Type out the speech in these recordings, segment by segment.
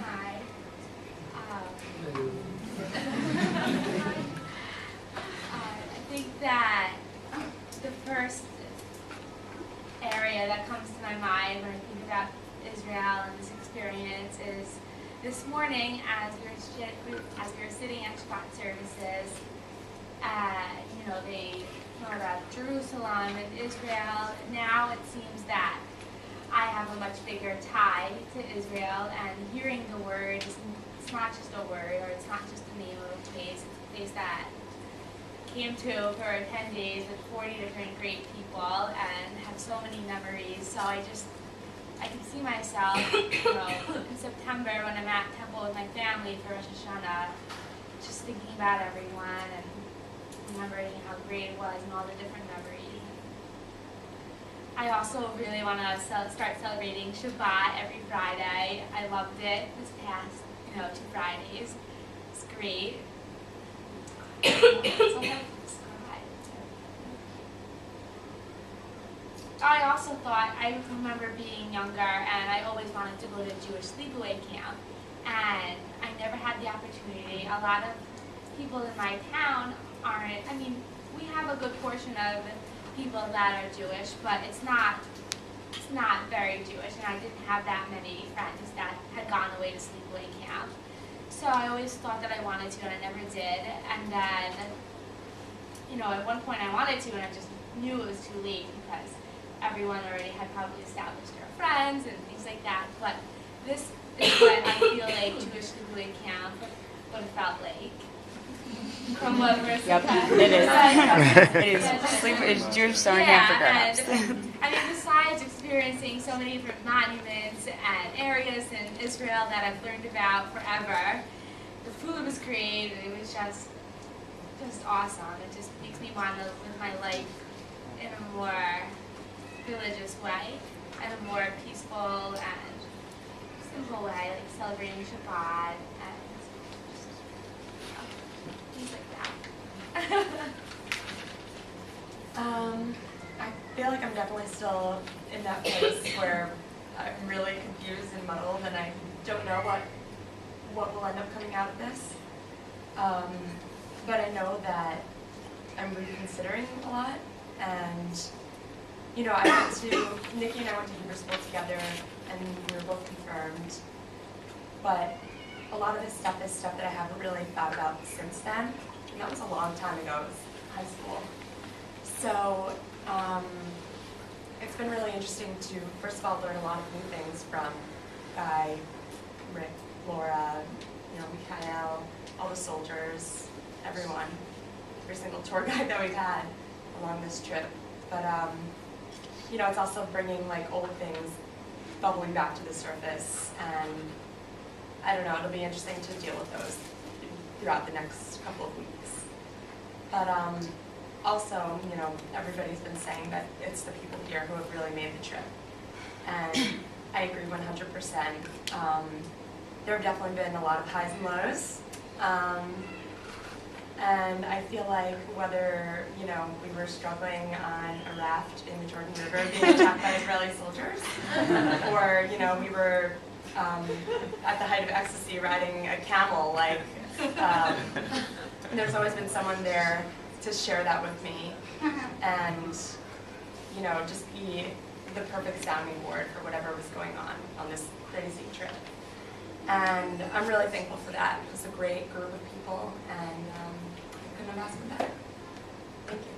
Hi. I think that the first area that comes to my mind when I think about Israel and this experience is this morning as we were sitting at Shabbat services. They talk about Jerusalem and Israel. Now it seems that I have a much bigger tie to Israel, and hearing the word, it's not just a word, or it's not just the name of a place. It's a place that came to for 10 days with 40 different great people and have so many memories. So I can see myself, in September when I'm at temple with my family for Rosh Hashanah, just thinking about everyone and remembering how great it was and all the different memories. I also really want to start celebrating Shabbat every Friday. I loved it this past, 2 Fridays. It's great. That's all I have to describe. I also thought, I remember being younger and I always wanted to go to Jewish sleepaway camp. And I never had the opportunity. A lot of people in my town we have a good portion of people that are Jewish, but it's not very Jewish, and I didn't have that many friends that had gone away to sleepaway camp. So I always thought that I wanted to, and I never did. And then, at one point I wanted to, and I just knew it was too late because everyone already had probably established their friends and things like that. But this is what I feel like Jewish sleepaway camp would have felt like. From what we're Yep, it is. It's Jewish summer camp for grown-ups. Besides experiencing so many different monuments and areas in Israel that I've learned about forever, the food was great. It was just awesome. It just makes me want to live my life in a more religious way, and a more peaceful and simple way, like celebrating Shabbat and things like that. I feel like I'm definitely still in that place where I'm really confused and muddled, and I don't know what will end up coming out of this. But I know that I'm reconsidering a lot, and Nikki and I went to Hebrew school together, and we were both confirmed. But a lot of this stuff is stuff that I haven't really thought about since then. And that was a long time ago. It was high school. So it's been really interesting to, first of all, learn a lot of new things from Guy, Rick, Laura, Mikhail, all the soldiers, everyone, every single tour guide that we've had along this trip. But it's also bringing old things bubbling back to the surface, and I don't know, it'll be interesting to deal with those throughout the next couple of weeks. But also, everybody's been saying that it's the people here who have really made the trip. And I agree 100%. There have definitely been a lot of highs and lows. And I feel like whether, we were struggling on a raft in the Jordan River being attacked by Israeli soldiers, or, we were at the height of ecstasy riding a camel, there's always been someone there to share that with me and, just be the perfect sounding board for whatever was going on this crazy trip. And I'm really thankful for that. It was a great group of people, and I couldn't have asked for better. Thank you.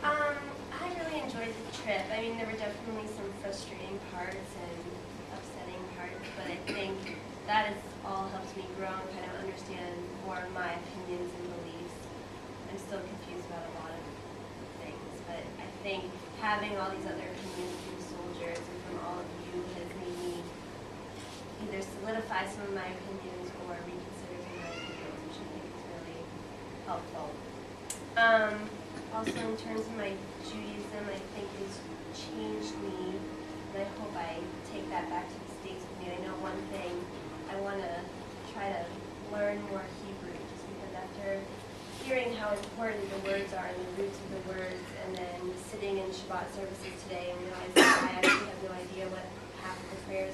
I really enjoyed the trip. There were definitely some frustrating parts and upsetting parts, but I think that has all helped me grow and kind of understand more of my opinions and beliefs. I'm still confused about a lot of things, but I think having all these other opinions from soldiers and from all of you has made me either solidify some of my opinions or reconsider some of my opinions, which I think is really helpful. Also, in terms of my Judaism, I think it's changed me, and I hope I take that back to the States with me. I know one thing, I want to try to learn more Hebrew, just because after hearing how important the words are and the roots of the words, and then sitting in Shabbat services today and realizing I actually have no idea what half of the prayers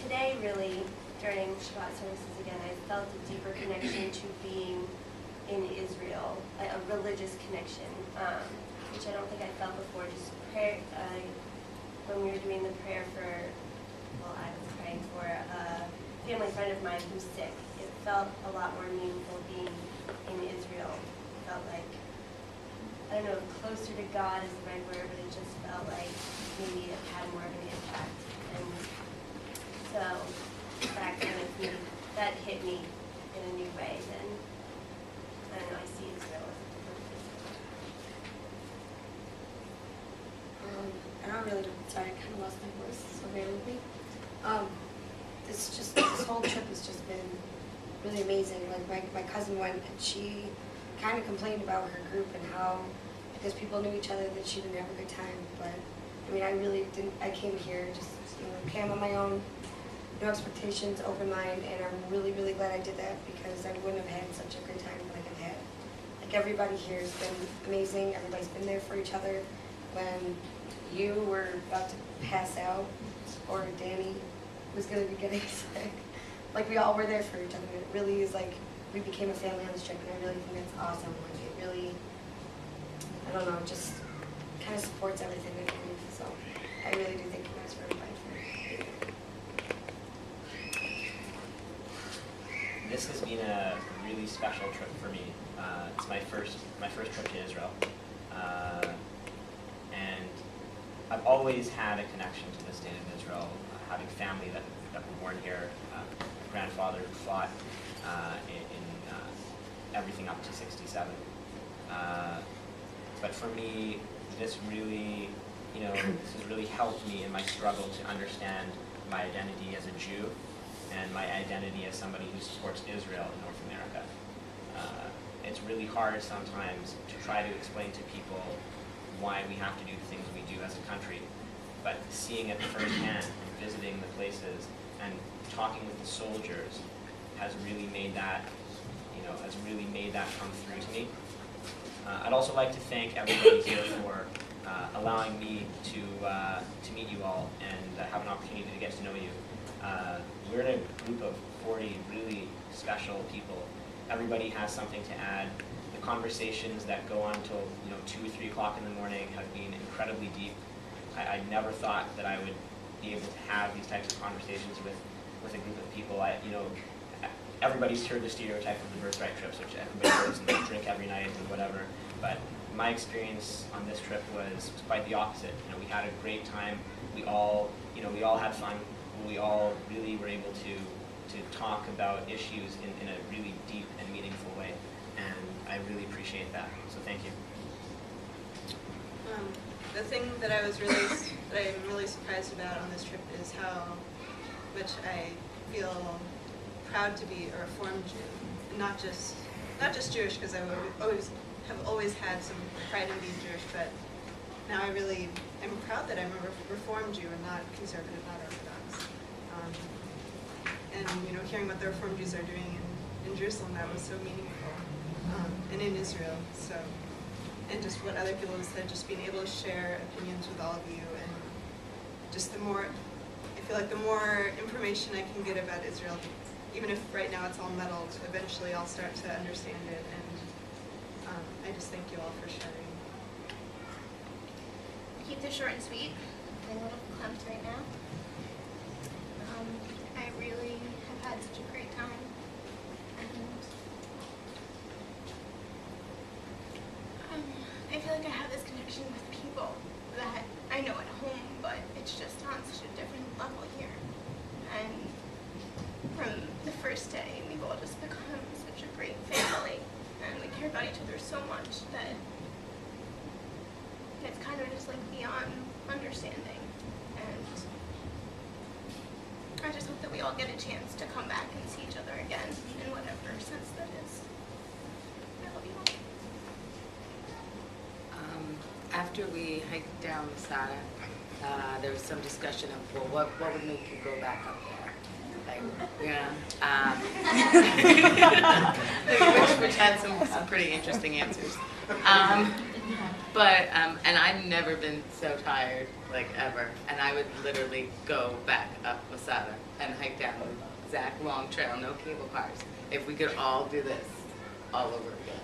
today really, during Shabbat services again, I felt a deeper connection to being in Israel, a religious connection, which I don't think I felt before. Just prayer, when we were doing the prayer for, well, I was praying for a family friend of mine who's sick. It felt a lot more meaningful being in Israel. It felt like, I don't know, closer to God is the right word, but it just felt like maybe it had more of an impact. And so back then, that hit me in a new way. Then I don't know, I see Israel as a different place. I don't really, sorry, I kind of lost my voice, so bear with me. This whole trip has just been really amazing. Like my cousin went and she kind of complained about her group and how, because people knew each other, that she didn't have a good time. But I mean, I really didn't. I came here just, came on my own, no expectations, open mind, and I'm really, really glad I did that because I wouldn't have had such a good time like I've had. Like everybody here has been amazing. Everybody's been there for each other. When you were about to pass out, or Danny was going to be getting sick, like we all were there for each other. It really is like we became a family on this trip, and I really think that's awesome. Like it really, I don't know, just kind of supports everything that we do. So I really do thank you guys for everybody for being here. This has been a really special trip for me. It's my first trip to Israel, and I've always had a connection to the state of Israel, having family that were born here. My grandfather fought in everything up to 67. But for me, this really, this has really helped me in my struggle to understand my identity as a Jew and my identity as somebody who supports Israel in North America. It's really hard sometimes to try to explain to people why we have to do the things we do as a country, but seeing it firsthand and visiting the places and talking with the soldiers has really made that, come through to me. I'd also like to thank everybody here for allowing me to meet you all and have an opportunity to get to know you. We're in a group of 40 really special people. Everybody has something to add. The conversations that go on till 2 or 3 o'clock in the morning have been incredibly deep. I never thought that I would be able to have these types of conversations with a group of people. Everybody's heard the stereotype of the birthright trips, which everybody goes and they drink every night and whatever. But my experience on this trip was quite the opposite. We had a great time. We all had fun. We all really were able to talk about issues in a really deep and meaningful way, and I really appreciate that. So thank you. The thing that I'm really surprised about on this trip is how much I feel proud to be a Reformed Jew, and not just Jewish, because I have always had some pride in being Jewish, but now I really am proud that I'm a Reformed Jew and not conservative, not Orthodox. And hearing what the Reformed Jews are doing in Jerusalem, that was so meaningful, and in Israel. So, and just what other people have said, just being able to share opinions with all of you, and just I feel like the more information I can get about Israel, even if right now it's all muddled, eventually I'll start to understand it. And I just thank you all for sharing. Keep this short and sweet. I'm a little clumped right now. I really have had such a great time. And I feel like I have this connection with people that I know at home, but it's just on such a different level here. And from the first day, we've all just become such a great family, and we care about each other so much that it's kind of just like beyond understanding. And I just hope that we all get a chance to come back and see each other again in whatever sense that is. I love you all. After we hiked down Masada, there was some discussion of, well, what would make you go back up there? thing, you know. Which had some pretty interesting answers. And I've never been so tired, like ever. And I would literally go back up Masada and hike down the exact long trail, no cable cars, if we could all do this all over again.